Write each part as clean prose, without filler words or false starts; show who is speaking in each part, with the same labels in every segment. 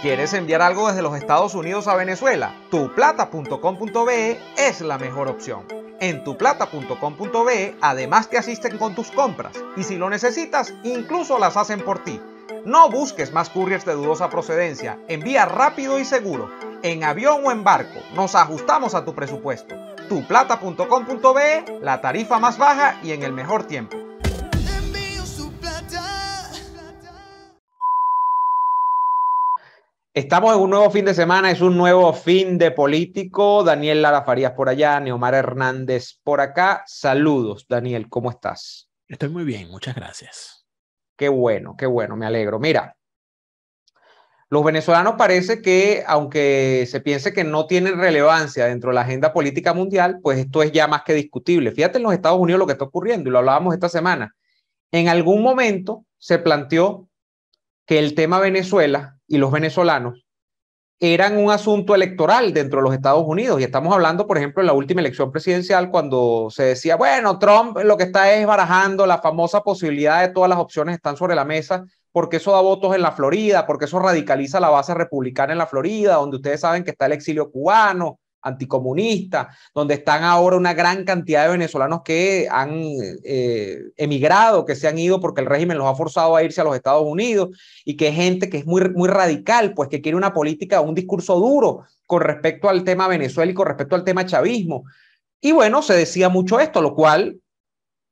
Speaker 1: ¿Quieres enviar algo desde los Estados Unidos a Venezuela? Tuplata.com.be es la mejor opción. En tuplata.com.be además te asisten con tus compras y si lo necesitas, incluso las hacen por ti. No busques más couriers de dudosa procedencia. Envía rápido y seguro. En avión o en barco. Nos ajustamos a tu presupuesto. Tuplata.com.be, la tarifa más baja y en el mejor tiempo. Estamos en un nuevo fin de semana, es un nuevo fin de político. Daniel Lara Farías por allá, Neomar Hernández por acá. Saludos, Daniel, ¿cómo estás?
Speaker 2: Estoy muy bien, muchas gracias.
Speaker 1: Qué bueno, me alegro. Mira, los venezolanos parece que, aunque se piense que no tienen relevancia dentro de la agenda política mundial, pues esto es ya más que discutible. Fíjate en los Estados Unidos lo que está ocurriendo, y lo hablábamos esta semana. En algún momento se planteó que el tema Venezuela y los venezolanos eran un asunto electoral dentro de los Estados Unidos. Y estamos hablando, por ejemplo, en la última elección presidencial, cuando se decía, bueno, Trump lo que está es barajando la famosa posibilidad de todas las opciones están sobre la mesa, porque eso da votos en la Florida, porque eso radicaliza la base republicana en la Florida, donde ustedes saben que está el exilio cubano, anticomunista, donde están ahora una gran cantidad de venezolanos que han emigrado, que se han ido porque el régimen los ha forzado a irse a los Estados Unidos, y que es gente que es muy radical, pues que quiere una política, un discurso duro con respecto al tema Venezuela y con respecto al tema chavismo. Y bueno, se decía mucho esto, lo cual,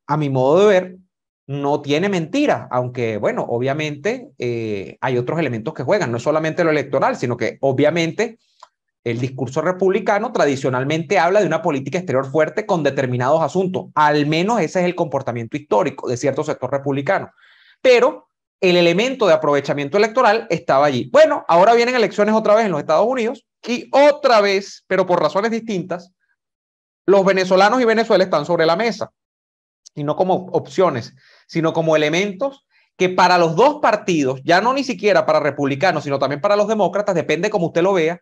Speaker 1: a mi modo de ver, no tiene mentira, aunque, bueno, obviamente hay otros elementos que juegan, no es solamente lo electoral, sino que obviamente el discurso republicano tradicionalmente habla de una política exterior fuerte con determinados asuntos. Al menos ese es el comportamiento histórico de cierto sector republicano. Pero el elemento de aprovechamiento electoral estaba allí. Bueno, ahora vienen elecciones otra vez en los Estados Unidos y otra vez, pero por razones distintas, los venezolanos y Venezuela están sobre la mesa. Y no como opciones, sino como elementos que para los dos partidos, ya no ni siquiera para republicanos, sino también para los demócratas, depende como usted lo vea,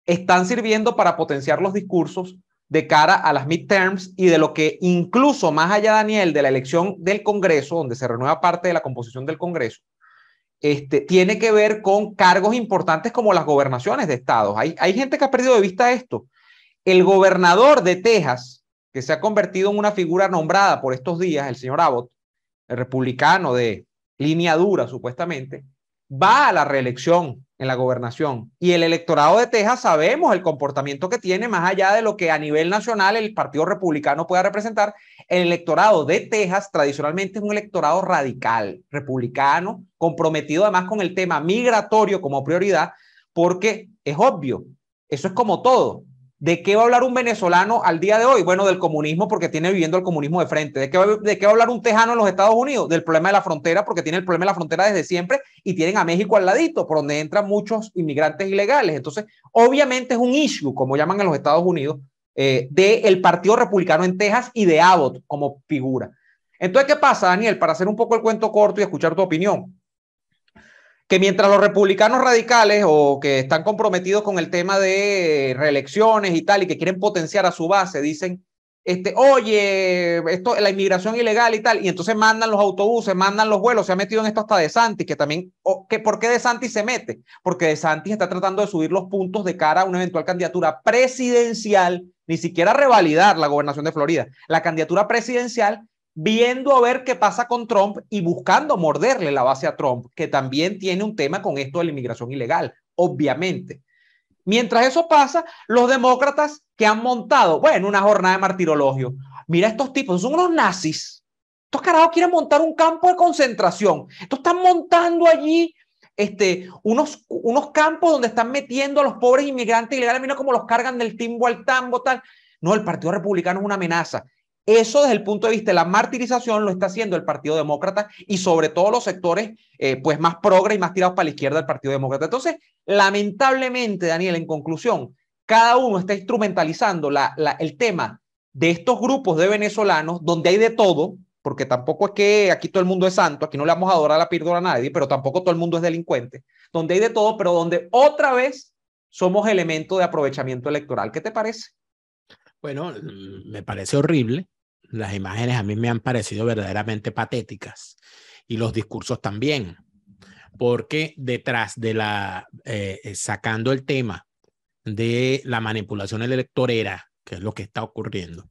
Speaker 1: están sirviendo para potenciar los discursos de cara a las midterms y de lo que incluso más allá, Daniel, de la elección del Congreso, donde se renueva parte de la composición del Congreso, tiene que ver con cargos importantes como las gobernaciones de estados. Hay gente que ha perdido de vista esto. El gobernador de Texas, que se ha convertido en una figura nombrada por estos días, el señor Abbott, el republicano de línea dura supuestamente, va a la reelección en la gobernación. Y el electorado de Texas sabemos el comportamiento que tiene, más allá de lo que a nivel nacional el Partido Republicano pueda representar. El electorado de Texas tradicionalmente es un electorado radical, republicano, comprometido además con el tema migratorio como prioridad, porque es obvio, eso es como todo. ¿De qué va a hablar un venezolano al día de hoy? Bueno, del comunismo, porque tiene viviendo el comunismo de frente. ¿De qué va a hablar un tejano en los Estados Unidos? Del problema de la frontera, porque tiene el problema de la frontera desde siempre y tienen a México al ladito, por donde entran muchos inmigrantes ilegales. Entonces, obviamente es un issue, como llaman en los Estados Unidos, del Partido Republicano en Texas y de Abbott como figura. Entonces, ¿qué pasa, Daniel? Para hacer un poco el cuento corto y escuchar tu opinión, que mientras los republicanos radicales o que están comprometidos con el tema de reelecciones y tal, y que quieren potenciar a su base, dicen, oye, la inmigración ilegal y tal, y entonces mandan los autobuses, mandan los vuelos, se ha metido en esto hasta DeSantis, que también, ¿por qué DeSantis se mete? Porque DeSantis está tratando de subir los puntos de cara a una eventual candidatura presidencial, ni siquiera revalidar la gobernación de Florida, la candidatura presidencial, viendo a ver qué pasa con Trump y buscando morderle la base a Trump, que también tiene un tema con esto de la inmigración ilegal, obviamente. Mientras eso pasa, los demócratas que han montado, bueno, una jornada de martirologio. Mira, estos tipos son unos nazis. Estos carajos quieren montar un campo de concentración. Estos están montando allí unos campos donde están metiendo a los pobres inmigrantes ilegales. Mira cómo los cargan del timbo al tambo, tal. No, el Partido Republicano es una amenaza. Eso desde el punto de vista de la martirización lo está haciendo el Partido Demócrata y sobre todo los sectores pues más progre y más tirados para la izquierda del Partido Demócrata. Entonces, lamentablemente, Daniel, en conclusión, cada uno está instrumentalizando el tema de estos grupos de venezolanos donde hay de todo, porque tampoco es que aquí todo el mundo es santo, aquí no le vamos a adorar la píldora a nadie, pero tampoco todo el mundo es delincuente, donde hay de todo, pero donde otra vez somos elemento de aprovechamiento electoral. ¿Qué te parece?
Speaker 2: Bueno, me parece horrible. Las imágenes a mí me han parecido verdaderamente patéticas y los discursos también, porque detrás de sacando el tema de la manipulación electorera, que es lo que está ocurriendo,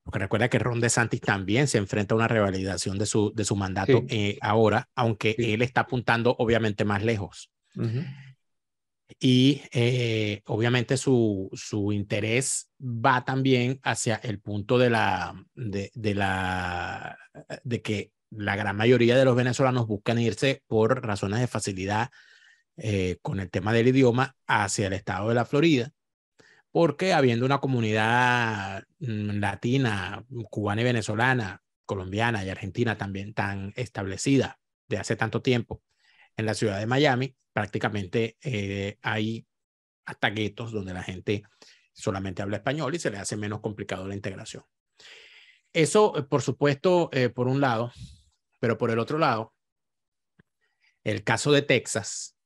Speaker 2: porque recuerda que Ron DeSantis también se enfrenta a una revalidación de su mandato ahora, aunque él está apuntando obviamente más lejos. Y obviamente su interés va también hacia el punto de que la gran mayoría de los venezolanos buscan irse por razones de facilidad con el tema del idioma hacia el estado de la Florida, porque habiendo una comunidad latina, cubana y venezolana, colombiana y argentina también tan establecida de hace tanto tiempo en la ciudad de Miami, prácticamente hay hasta guetos donde la gente solamente habla español y se le hace menos complicado la integración. Eso, por supuesto, por un lado, pero por el otro lado, el caso de Texas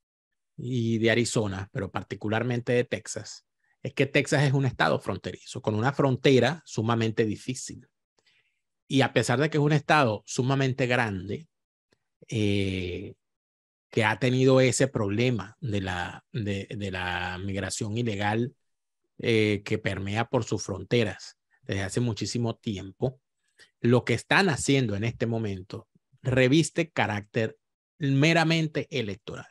Speaker 2: y de Arizona, pero particularmente de Texas, es que Texas es un estado fronterizo, con una frontera sumamente difícil. Y a pesar de que es un estado sumamente grande, que ha tenido ese problema de la migración ilegal que permea por sus fronteras desde hace muchísimo tiempo, lo que están haciendo en este momento reviste carácter meramente electoral.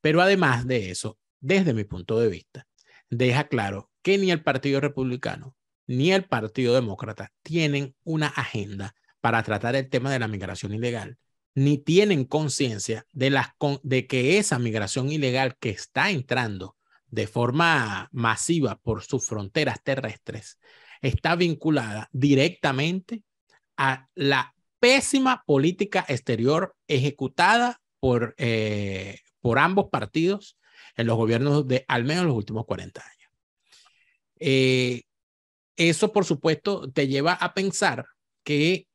Speaker 2: Pero además de eso, desde mi punto de vista, deja claro que ni el Partido Republicano ni el Partido Demócrata tienen una agenda para tratar el tema de la migración ilegal, ni tienen conciencia de que esa migración ilegal que está entrando de forma masiva por sus fronteras terrestres está vinculada directamente a la pésima política exterior ejecutada por ambos partidos en los gobiernos de al menos los últimos 40 años. Eso, por supuesto, te lleva a pensar que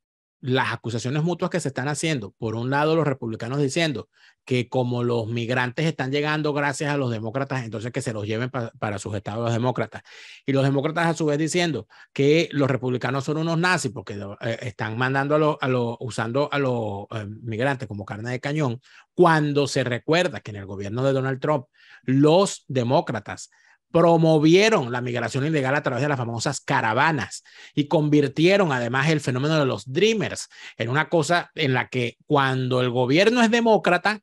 Speaker 2: las acusaciones mutuas que se están haciendo, por un lado los republicanos diciendo que como los migrantes están llegando gracias a los demócratas, entonces que se los lleven para sus estados los demócratas, y los demócratas a su vez diciendo que los republicanos son unos nazis porque están mandando usando a los migrantes como carne de cañón, cuando se recuerda que en el gobierno de Donald Trump los demócratas promovieron la migración ilegal a través de las famosas caravanas y convirtieron además el fenómeno de los dreamers en una cosa en la que cuando el gobierno es demócrata,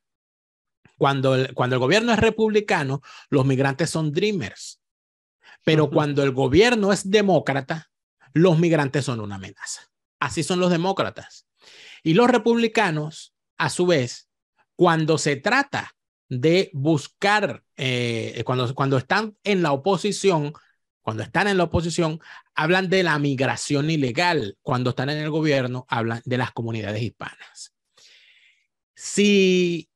Speaker 2: cuando el gobierno es republicano, los migrantes son dreamers. Pero cuando el gobierno es demócrata, los migrantes son una amenaza. Así son los demócratas. Y los republicanos, a su vez, cuando se trata de buscar, cuando están en la oposición, hablan de la migración ilegal. Cuando están en el gobierno, hablan de las comunidades hispanas. Sí,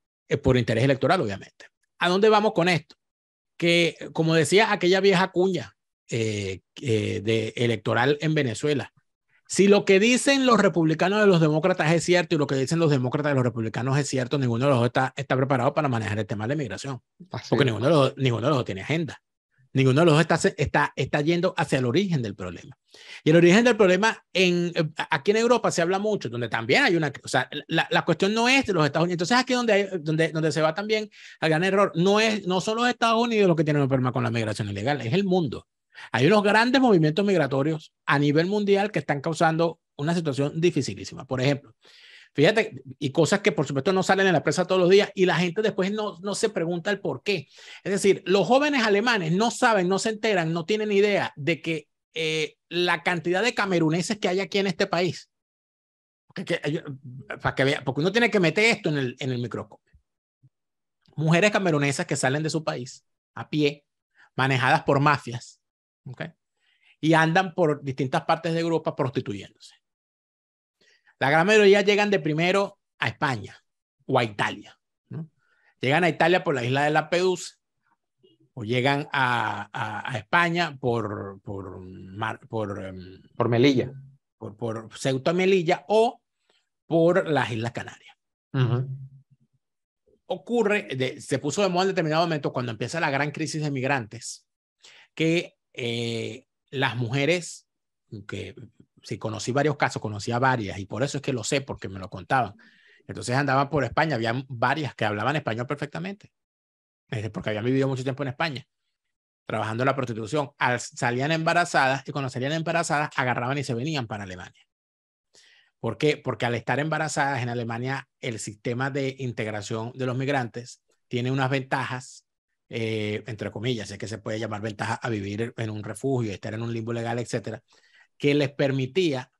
Speaker 2: por interés electoral, obviamente. ¿A dónde vamos con esto? Que, como decía aquella vieja cuña electoral en Venezuela, si lo que dicen los republicanos de los demócratas es cierto y lo que dicen los demócratas de los republicanos es cierto, ninguno de los dos está preparado para manejar el tema de la migración. Porque ninguno de los dos tiene agenda. Ninguno de los dos está yendo hacia el origen del problema. Y el origen del problema aquí en Europa se habla mucho, donde también hay una... O sea, la cuestión no es de los Estados Unidos. Entonces aquí donde se va también al gran error, no son los Estados Unidos los que tienen un problema con la migración ilegal, es el mundo. Hay unos grandes movimientos migratorios a nivel mundial que están causando una situación dificilísima. Por ejemplo, fíjate, y cosas que por supuesto no salen en la prensa todos los días y la gente después no se pregunta el por qué. Es decir, los jóvenes alemanes no saben, no se enteran, no tienen idea de que la cantidad de cameruneses que hay aquí en este país, para que vea, porque uno tiene que meter esto en el microscopio. Mujeres camerunesas que salen de su país a pie, manejadas por mafias, ¿okay? Y andan por distintas partes de Europa prostituyéndose. La gran mayoría llegan de primero a España o a Italia, ¿no? Llegan a Italia por la isla de Lampedusa o llegan a España por
Speaker 1: Melilla.
Speaker 2: Por Ceuta y Melilla o por las Islas Canarias. ocurre, se puso de moda en determinado momento cuando empieza la gran crisis de migrantes, que las mujeres, que si conocí varios casos, conocía varias, y por eso es que lo sé, porque me lo contaban. Entonces andaban por España, había varias que hablaban español perfectamente, porque habían vivido mucho tiempo en España, trabajando en la prostitución. Salían embarazadas, y cuando salían embarazadas, agarraban y se venían para Alemania. ¿Por qué? Porque al estar embarazadas en Alemania, el sistema de integración de los migrantes tiene unas ventajas, entre comillas, es que se puede llamar ventaja a vivir en un refugio, estar en un limbo legal, etcétera, que les permitía,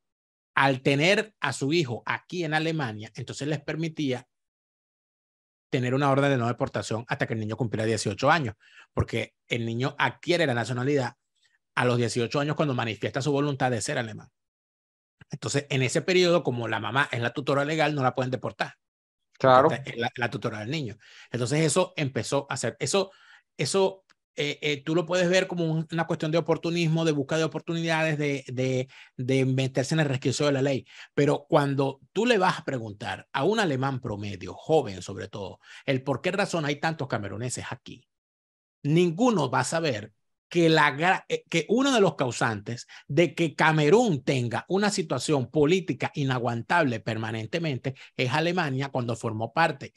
Speaker 2: al tener a su hijo aquí en Alemania, entonces les permitía tener una orden de no deportación hasta que el niño cumpliera 18 años, porque el niño adquiere la nacionalidad a los 18 años cuando manifiesta su voluntad de ser alemán. Entonces, en ese periodo, como la mamá es la tutora legal, no la pueden deportar.
Speaker 1: Claro.
Speaker 2: Es la tutora del niño. Entonces, eso empezó a hacer. Eso tú lo puedes ver como una cuestión de oportunismo, de búsqueda de oportunidades, de meterse en el resquicio de la ley. Pero cuando tú le vas a preguntar a un alemán promedio, joven sobre todo, el por qué razón hay tantos cameruneses aquí, ninguno va a saber que uno de los causantes de que Camerún tenga una situación política inaguantable permanentemente es Alemania, cuando formó parte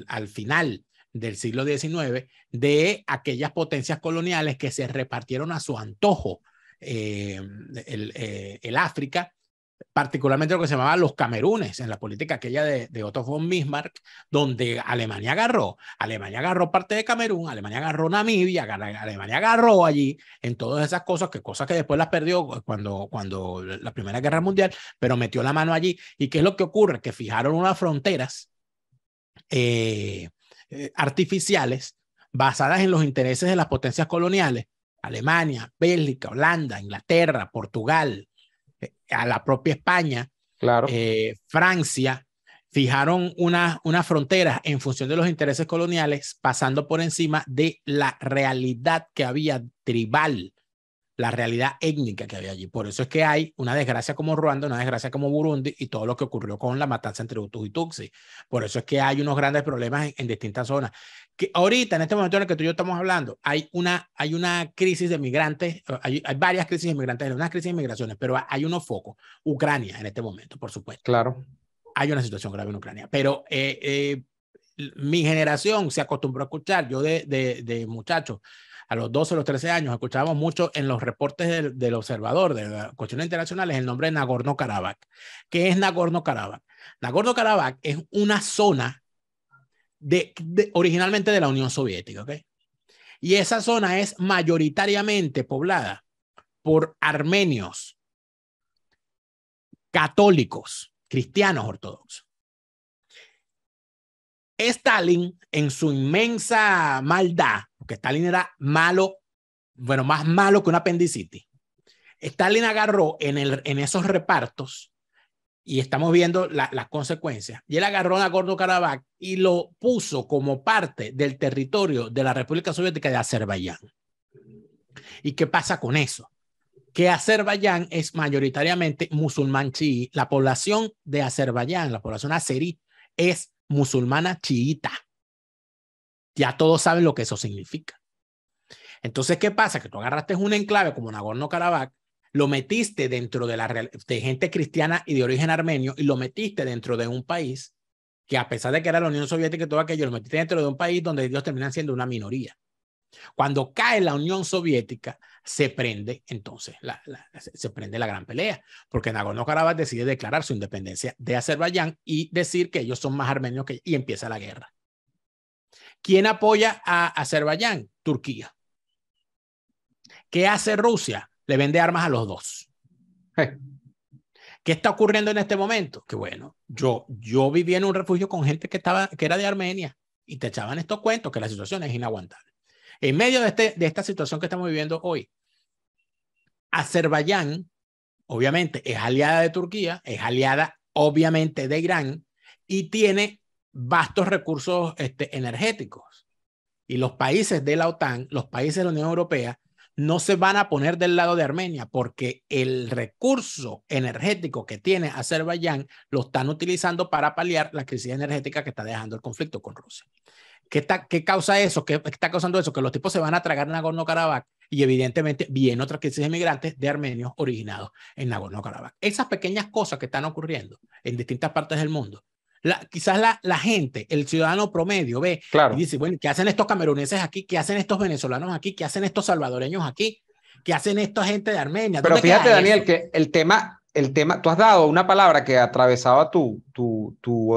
Speaker 2: al final del siglo XIX de aquellas potencias coloniales que se repartieron a su antojo el África, particularmente lo que se llamaba los Camerunes, en la política aquella de Otto von Bismarck, donde Alemania agarró parte de Camerún, Alemania agarró Namibia, Alemania agarró allí en todas esas cosas que después las perdió cuando la Primera Guerra Mundial, pero metió la mano allí. ¿Y qué es lo que ocurre? Que fijaron unas fronteras artificiales basadas en los intereses de las potencias coloniales, Alemania, Bélgica, Holanda, Inglaterra, Portugal, a la propia España,
Speaker 1: claro.
Speaker 2: Francia, fijaron unas fronteras en función de los intereses coloniales, pasando por encima de la realidad que había tribal, la realidad étnica que había allí. Por eso es que hay una desgracia como Ruanda, una desgracia como Burundi y todo lo que ocurrió con la matanza entre Hutus y Tutsi. Por eso es que hay unos grandes problemas en distintas zonas. Que ahorita, en este momento en el que tú y yo estamos hablando, hay una crisis de migrantes, hay varias crisis de migrantes, una crisis de migraciones, pero hay unos focos. Ucrania en este momento, por supuesto.
Speaker 1: Claro.
Speaker 2: Hay una situación grave en Ucrania, pero mi generación se acostumbró a escuchar, yo de muchachos, a los 12 o los 13 años, escuchábamos mucho en los reportes del Observador, de las cuestiones internacionales, el nombre de Nagorno-Karabaj. ¿Qué es Nagorno-Karabaj? Nagorno-Karabaj es una zona originalmente de la Unión Soviética, ¿ok? Y esa zona es mayoritariamente poblada por armenios, católicos, cristianos ortodoxos. Stalin, en su inmensa maldad, porque Stalin era malo, bueno, más malo que una apendicitis, Stalin agarró en esos repartos, y estamos viendo las consecuencias, y él agarró a Nagorno-Karabaj y lo puso como parte del territorio de la República Soviética de Azerbaiyán. ¿Y qué pasa con eso? Que Azerbaiyán es mayoritariamente musulmán chií. La población de Azerbaiyán, la población azerí, es musulmana chiita. Ya todos saben lo que eso significa. Entonces, ¿qué pasa? Que tú agarraste un enclave como Nagorno-Karabaj, lo metiste dentro de gente cristiana y de origen armenio, y lo metiste dentro de un país que, a pesar de que era la Unión Soviética y todo aquello, lo metiste dentro de un país donde ellos terminan siendo una minoría. Cuando cae la Unión Soviética, se prende entonces se prende la gran pelea, porque Nagorno-Karabaj decide declarar su independencia de Azerbaiyán y decir que ellos son más armenios y empieza la guerra. ¿Quién apoya a Azerbaiyán? Turquía. ¿Qué hace Rusia? Le vende armas a los dos. ¿Qué está ocurriendo en este momento? Que bueno, yo viví en un refugio con gente que era de Armenia y te echaban estos cuentos que la situación es inaguantable. En medio de esta situación que estamos viviendo hoy, Azerbaiyán, obviamente, es aliada de Turquía, es aliada, obviamente, de Irán y tiene vastos recursos energéticos. Y los países de la OTAN, los países de la Unión Europea, no se van a poner del lado de Armenia porque el recurso energético que tiene Azerbaiyán lo están utilizando para paliar la crisis energética que está dejando el conflicto con Rusia. ¿Qué causa eso? ¿Qué está causando eso? Que los tipos se van a tragar Nagorno-Karabaj y evidentemente viene otra crisis de migrantes de armenios originados en Nagorno-Karabaj. Esas pequeñas cosas que están ocurriendo en distintas partes del mundo. Quizás la gente, el ciudadano promedio ve y dice, bueno, ¿qué hacen estos cameruneses aquí? ¿Qué hacen estos venezolanos aquí? ¿Qué hacen estos salvadoreños aquí? ¿Qué hacen esta gente de Armenia?
Speaker 1: Pero fíjate, Daniel, que el tema, tú has dado una palabra que atravesaba tu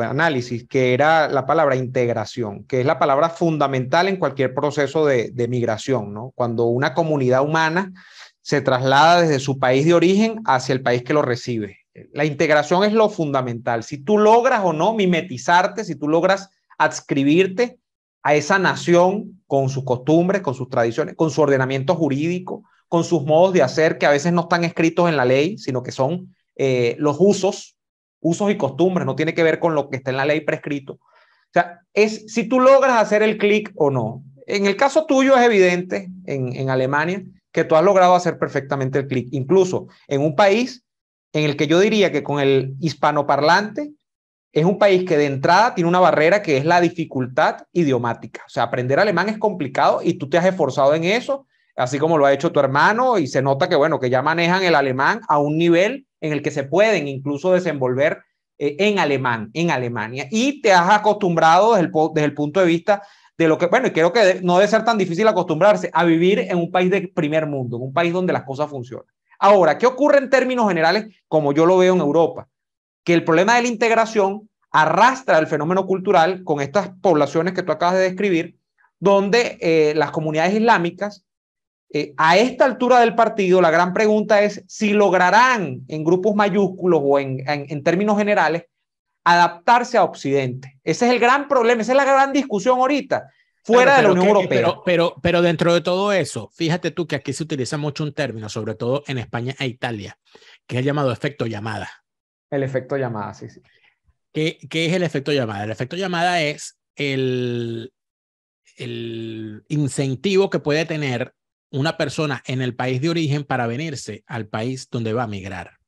Speaker 1: análisis, que era la palabra integración, que es la palabra fundamental en cualquier proceso de migración, ¿no? Cuando una comunidad humana se traslada desde su país de origen hacia el país que lo recibe. La integración es lo fundamental. Si tú logras o no mimetizarte, si tú logras adscribirte a esa nación con sus costumbres, con sus tradiciones, con su ordenamiento jurídico, con sus modos de hacer que a veces no están escritos en la ley, sino que son los usos y costumbres, no tiene que ver con lo que está en la ley prescrito. O sea, es si tú logras hacer el clic o no. En el caso tuyo es evidente, en Alemania, que tú has logrado hacer perfectamente el clic, incluso en un país en el que yo diría que con el hispanoparlante es un país que de entrada tiene una barrera que es la dificultad idiomática. O sea, aprender alemán es complicado y tú te has esforzado en eso, así como lo ha hecho tu hermano, y se nota que, bueno, que ya manejan el alemán a un nivel en el que se pueden incluso desenvolver en alemán, en Alemania. Y te has acostumbrado desde el punto de vista de lo que, bueno, y creo que no debe ser tan difícil acostumbrarse a vivir en un país de primer mundo, en un país donde las cosas funcionan. Ahora, ¿qué ocurre en términos generales, como yo lo veo en Europa? Que el problema de la integración arrastra el fenómeno cultural con estas poblaciones que tú acabas de describir, donde las comunidades islámicas, a esta altura del partido, la gran pregunta es si lograrán en grupos mayúsculos o en términos generales adaptarse a Occidente. Ese es el gran problema, esa es la gran discusión ahorita, fuera de la Unión Europea.
Speaker 2: Pero dentro de todo eso, fíjate tú que aquí se utiliza mucho un término, sobre todo en España e Italia, que es el llamado efecto llamada.
Speaker 1: El efecto llamada, sí, sí.
Speaker 2: ¿Qué es el efecto llamada? El efecto llamada es el incentivo que puede tener una persona en el país de origen para venirse al país donde va a migrar.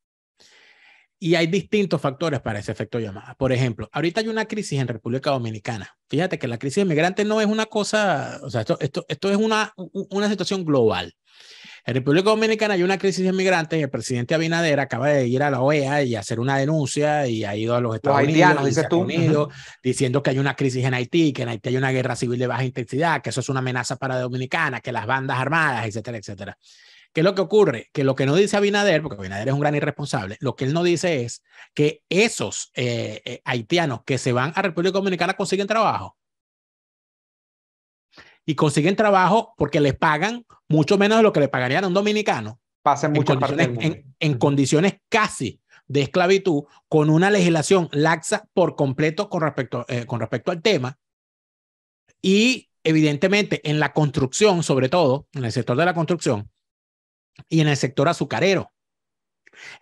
Speaker 2: Y hay distintos factores para ese efecto llamada. Por ejemplo, ahorita hay una crisis en República Dominicana. Fíjate que la crisis de migrantes no es una cosa, o sea, esto es una situación global. En República Dominicana hay una crisis de migrantes y el presidente Abinader acaba de ir a la OEA y hacer una denuncia y ha ido a los Estados Unidos,
Speaker 1: dices tú,
Speaker 2: diciendo que hay una crisis en Haití, que en Haití hay una guerra civil de baja intensidad, que eso es una amenaza para Dominicana, que las bandas armadas, etcétera, etcétera. ¿Qué es lo que ocurre? Que lo que no dice Abinader, porque Abinader es un gran irresponsable, lo que él no dice es que esos haitianos que se van a República Dominicana consiguen trabajo. Y consiguen trabajo porque les pagan mucho menos de lo que le pagarían a un dominicano.
Speaker 1: Pasa en muchas partes del mundo.
Speaker 2: En condiciones casi de esclavitud, con una legislación laxa por completo con respecto al tema. Y evidentemente en la construcción, sobre todo en el sector de la construcción y en el sector azucarero.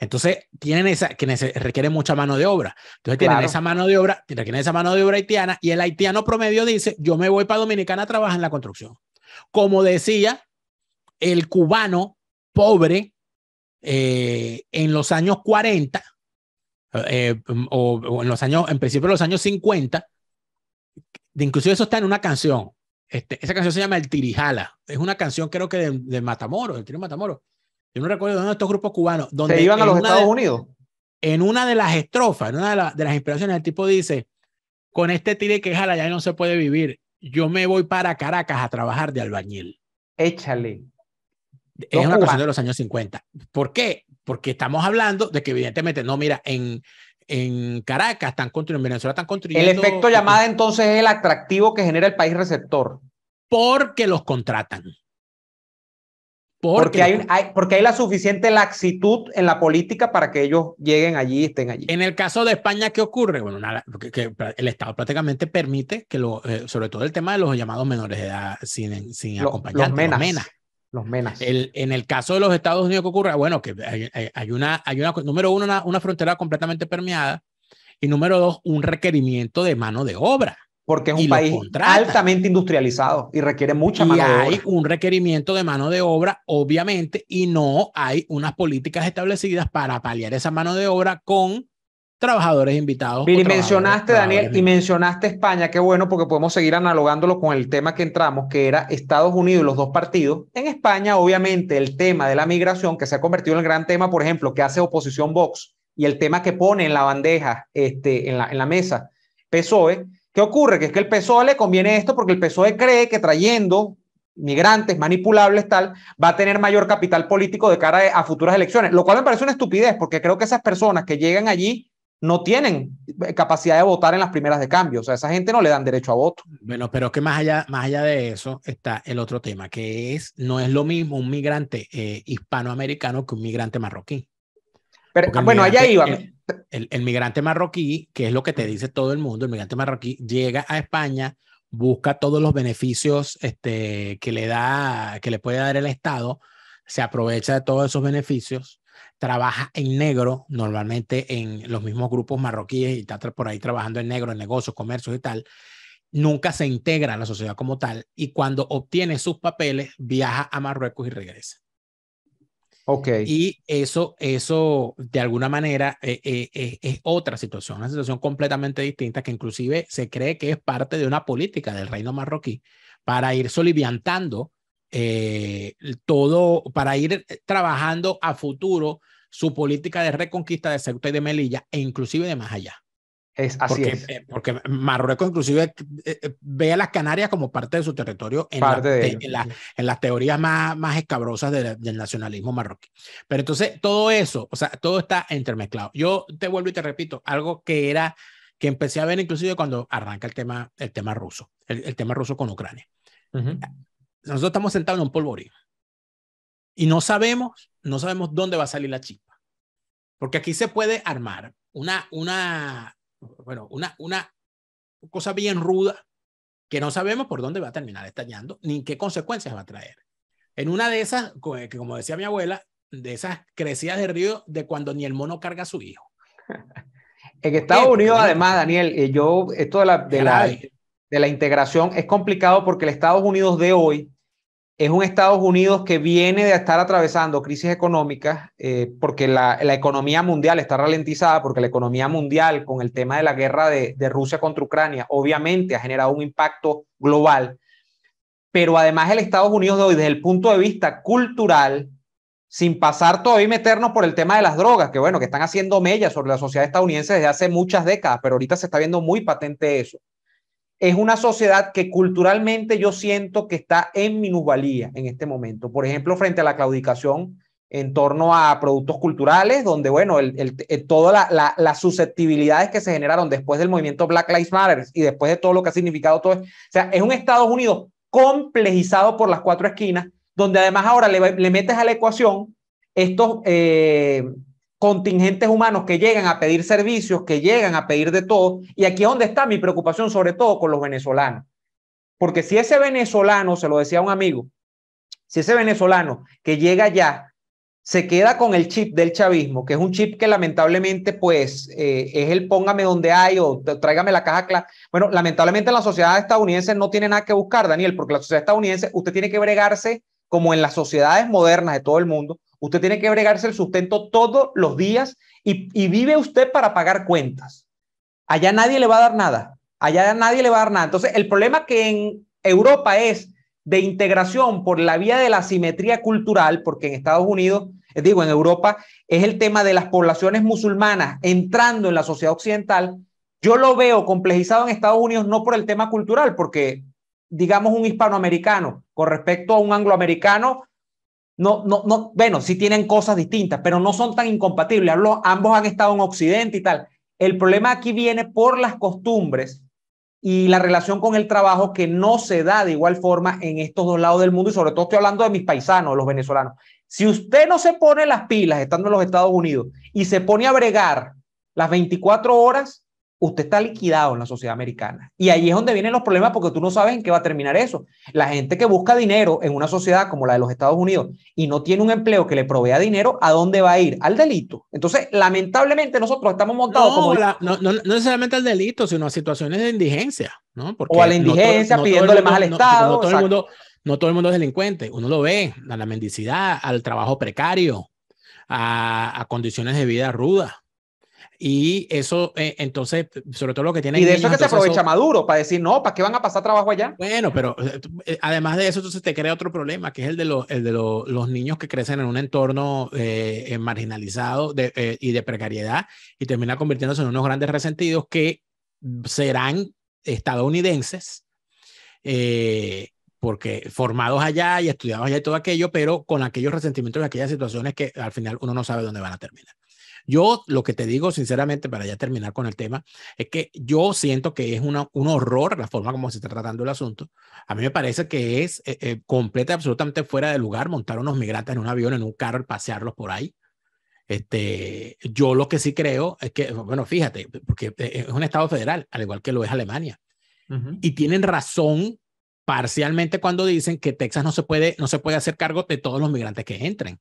Speaker 2: Entonces tienen requiere mucha mano de obra. Entonces tienen esa mano de obra, requieren esa mano de obra haitiana, y el haitiano promedio dice, yo me voy para Dominicana a trabajar en la construcción. Como decía el cubano pobre en los años 40 o en principio de los años 50, inclusive eso está en una canción. Esa canción se llama El Tirijala. Es una canción creo que de Matamoros, el Tiro Matamoros. Yo no recuerdo de uno de estos grupos cubanos. Donde
Speaker 1: se iban a los Estados Unidos.
Speaker 2: En una de las estrofas, en una de las inspiraciones, el tipo dice, con este tire que jala ya no se puede vivir. Yo me voy para Caracas a trabajar de albañil.
Speaker 1: Échale.
Speaker 2: Es una canción de los años 50. ¿Por qué? Porque estamos hablando de que evidentemente, no, mira, en Caracas están construyendo, en Venezuela están construyendo.
Speaker 1: El efecto llamada entonces es el atractivo que genera el país receptor.
Speaker 2: Porque los contratan.
Speaker 1: Porque hay la suficiente laxitud en la política para que ellos lleguen allí y estén allí.
Speaker 2: En el caso de España, ¿qué ocurre? Bueno, que el Estado prácticamente permite que, sobre todo el tema de los llamados menores de edad sin acompañantes,
Speaker 1: los menas.
Speaker 2: En el caso de los Estados Unidos, ¿qué ocurre? Bueno, que hay número uno, una frontera completamente permeada, y número dos, un requerimiento de mano de obra.
Speaker 1: porque es un
Speaker 2: y los
Speaker 1: país
Speaker 2: contrata.
Speaker 1: altamente industrializado y requiere mucha mano de obra.
Speaker 2: Y hay un requerimiento de mano de obra, obviamente, y no hay unas políticas establecidas para paliar esa mano de obra con trabajadores invitados.
Speaker 1: Mira,
Speaker 2: O
Speaker 1: y mencionaste, Daniel, y
Speaker 2: trabajadores
Speaker 1: mencionaste España, qué bueno, porque podemos seguir analogándolo con el tema que entramos, que era Estados Unidos y los dos partidos. En España, obviamente, el tema de la migración, que se ha convertido en el gran tema, por ejemplo, que hace oposición Vox, y el tema que pone en la bandeja, en la mesa, PSOE. ¿Qué ocurre? Que es que el PSOE le conviene esto porque el PSOE cree que trayendo migrantes manipulables, tal, va a tener mayor capital político de cara a futuras elecciones, lo cual me parece una estupidez, porque creo que esas personas que llegan allí no tienen capacidad de votar en las primeras de cambio. O sea, a esa gente no le dan derecho a voto.
Speaker 2: Bueno, pero que más allá de eso está el otro tema, que no es lo mismo un migrante hispanoamericano que un migrante marroquí.
Speaker 1: Pero, bueno, allá iba.
Speaker 2: El migrante marroquí, que es lo que te dice todo el mundo, el migrante marroquí llega a España, busca todos los beneficios que le puede dar el Estado, se aprovecha de todos esos beneficios, trabaja en negro, normalmente en los mismos grupos marroquíes y está por ahí trabajando en negro, en negocios, comercios y tal, nunca se integra a la sociedad como tal y cuando obtiene sus papeles viaja a Marruecos y regresa.
Speaker 1: Okay.
Speaker 2: Y eso de alguna manera es otra situación, una situación completamente distinta que inclusive se cree que es parte de una política del reino marroquí para ir soliviantando todo, para ir trabajando a futuro su política de reconquista de Ceuta y de Melilla e inclusive de más allá.
Speaker 1: Así es.
Speaker 2: Porque Marruecos inclusive ve a las Canarias como parte de su territorio en las teorías más escabrosas del nacionalismo marroquí. Pero entonces todo eso, o sea, todo está entremezclado. Yo te vuelvo y te repito, algo que empecé a ver inclusive cuando arranca el tema ruso, el tema ruso con Ucrania. Nosotros estamos sentados en un polvorín y no sabemos dónde va a salir la chispa. Porque aquí se puede armar una cosa bien ruda que no sabemos por dónde va a terminar estallando ni qué consecuencias va a traer. En una de esas, que como decía mi abuela, de esas crecidas de río de cuando ni el mono carga a su hijo.
Speaker 1: En Estados Unidos, además, Daniel, esto de la integración es complicado porque el Estados Unidos de hoy es un Estados Unidos que viene de estar atravesando crisis económicas porque la economía mundial está ralentizada, porque la economía mundial con el tema de la guerra de Rusia contra Ucrania obviamente ha generado un impacto global, pero además el Estados Unidos de hoy desde el punto de vista cultural, sin pasar todavía y meternos por el tema de las drogas, que bueno, que están haciendo mella sobre la sociedad estadounidense desde hace muchas décadas, pero ahorita se está viendo muy patente eso. Es una sociedad que culturalmente yo siento que está en minusvalía en este momento. Por ejemplo, frente a la claudicación en torno a productos culturales, donde, bueno, todas las susceptibilidades que se generaron después del movimiento Black Lives Matter y después de todo lo que ha significado todo. O sea, es un Estados Unidos complejizado por las cuatro esquinas, donde además ahora le metes a la ecuación estos contingentes humanos que llegan a pedir servicios, que llegan a pedir de todo, y aquí es donde está mi preocupación, sobre todo con los venezolanos. Porque si ese venezolano, se lo decía a un amigo, si ese venezolano que llega allá se queda con el chip del chavismo, que es un chip que lamentablemente pues es el póngame donde hay o tráigame la caja clara. Bueno, lamentablemente en la sociedad estadounidense no tiene nada que buscar, Daniel, porque la sociedad estadounidense usted tiene que bregarse como en las sociedades modernas de todo el mundo. Usted tiene que bregarse el sustento todos los días y vive usted para pagar cuentas. Allá nadie le va a dar nada. Allá nadie le va a dar nada. Entonces, el problema que en Europa es de integración por la vía de la asimetría cultural, porque en Estados Unidos, en Europa, es el tema de las poblaciones musulmanas entrando en la sociedad occidental. Yo lo veo complejizado en Estados Unidos no por el tema cultural, porque, digamos, un hispanoamericano con respecto a un angloamericano, bueno, sí tienen cosas distintas, pero no son tan incompatibles. Ambos han estado en Occidente y tal. El problema aquí viene por las costumbres y la relación con el trabajo que no se da de igual forma en estos dos lados del mundo, y sobre todo estoy hablando de mis paisanos, los venezolanos. Si usted no se pone las pilas estando en los Estados Unidos y se pone a bregar las 24 horas, usted está liquidado en la sociedad americana. Y ahí es donde vienen los problemas porque tú no sabes en qué va a terminar eso. La gente que busca dinero en una sociedad como la de los Estados Unidos y no tiene un empleo que le provea dinero, ¿a dónde va a ir? Al delito. Entonces, lamentablemente nosotros estamos montados
Speaker 2: no necesariamente al delito, sino a situaciones de indigencia, ¿no? Porque
Speaker 1: o a la indigencia, pidiéndole más al Estado.
Speaker 2: No todo el mundo es delincuente. Uno lo ve a la mendicidad, al trabajo precario, a condiciones de vida rudas. Y eso, entonces, sobre todo lo que tiene.
Speaker 1: Y de eso es que se aprovecha Maduro para decir, no, ¿para qué van a pasar trabajo allá?
Speaker 2: Bueno, pero además de eso, entonces te crea otro problema, que es el de los niños que crecen en un entorno marginalizado y de precariedad y termina convirtiéndose en unos grandes resentidos que serán estadounidenses, porque formados allá y estudiados allá y todo aquello, pero con aquellos resentimientos de aquellas situaciones que al final uno no sabe dónde van a terminar. Yo lo que te digo sinceramente, para ya terminar con el tema, es que yo siento que es un horror la forma como se está tratando el asunto. A mí me parece que es completa y absolutamente fuera de lugar montar unos migrantes en un avión, en un carro y pasearlos por ahí. Yo lo que sí creo es que, bueno, fíjate, porque es un estado federal, al igual que lo es Alemania. Y tienen razón parcialmente cuando dicen que Texas no se puede hacer cargo de todos los migrantes que entren.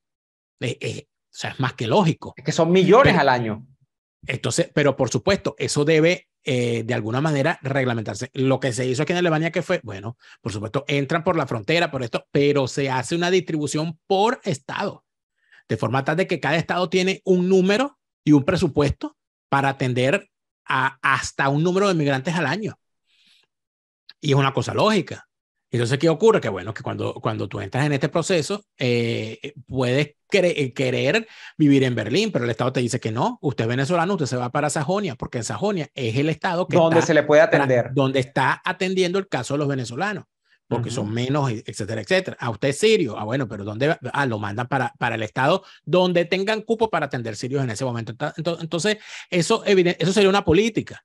Speaker 2: O sea, es más que lógico.
Speaker 1: Es que son millones al año.
Speaker 2: Entonces, pero por supuesto, eso debe de alguna manera reglamentarse. Lo que se hizo aquí en Alemania, que fue, bueno, por supuesto, entran por la frontera, por esto, pero se hace una distribución por estado, de forma tal de que cada estado tiene un número y un presupuesto para atender a hasta un número de migrantes al año. Y es una cosa lógica. Entonces, ¿qué ocurre? Que bueno, que cuando tú entras en este proceso, puedes querer vivir en Berlín, pero el Estado te dice que no, usted es venezolano, usted se va para Sajonia, porque en Sajonia es el Estado que
Speaker 1: donde se le puede atender.
Speaker 2: Donde está atendiendo el caso de los venezolanos, porque son menos, etcétera, etcétera. A usted es sirio, bueno, pero ¿dónde? Lo mandan para el Estado donde tengan cupo para atender sirios en ese momento. Entonces, eso sería una política.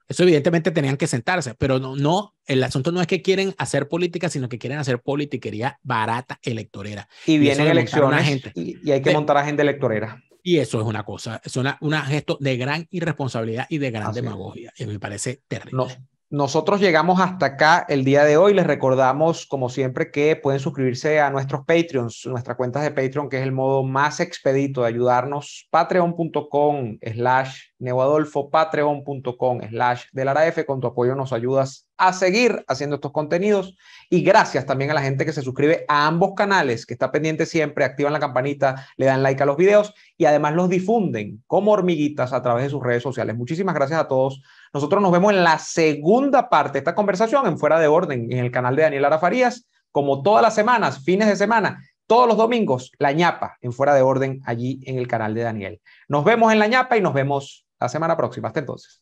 Speaker 2: Eso evidentemente tenían que sentarse, pero no, el asunto no es que quieren hacer política, sino que quieren hacer politiquería barata electorera.
Speaker 1: Y vienen elecciones y hay que montar agenda electorera.
Speaker 2: Y eso es una cosa, es una gesto de gran irresponsabilidad y de gran demagogia. Y me parece terrible.
Speaker 1: Nosotros llegamos hasta acá el día de hoy. Les recordamos, como siempre, que pueden suscribirse a nuestros Patreons, nuestras cuentas de Patreon, que es el modo más expedito de ayudarnos. Patreon.com/NeoAdolfo, Patreon.com/DelaraF. Con tu apoyo nos ayudas a seguir haciendo estos contenidos. Y gracias también a la gente que se suscribe a ambos canales, que está pendiente siempre, activan la campanita, le dan like a los videos y además los difunden como hormiguitas a través de sus redes sociales. Muchísimas gracias a todos. Nosotros nos vemos en la segunda parte de esta conversación en Fuera de Orden, en el canal de Daniel Lara Farías, como todas las semanas, fines de semana, todos los domingos, La Ñapa en Fuera de Orden, allí en el canal de Daniel. Nos vemos en La Ñapa y nos vemos la semana próxima. Hasta entonces.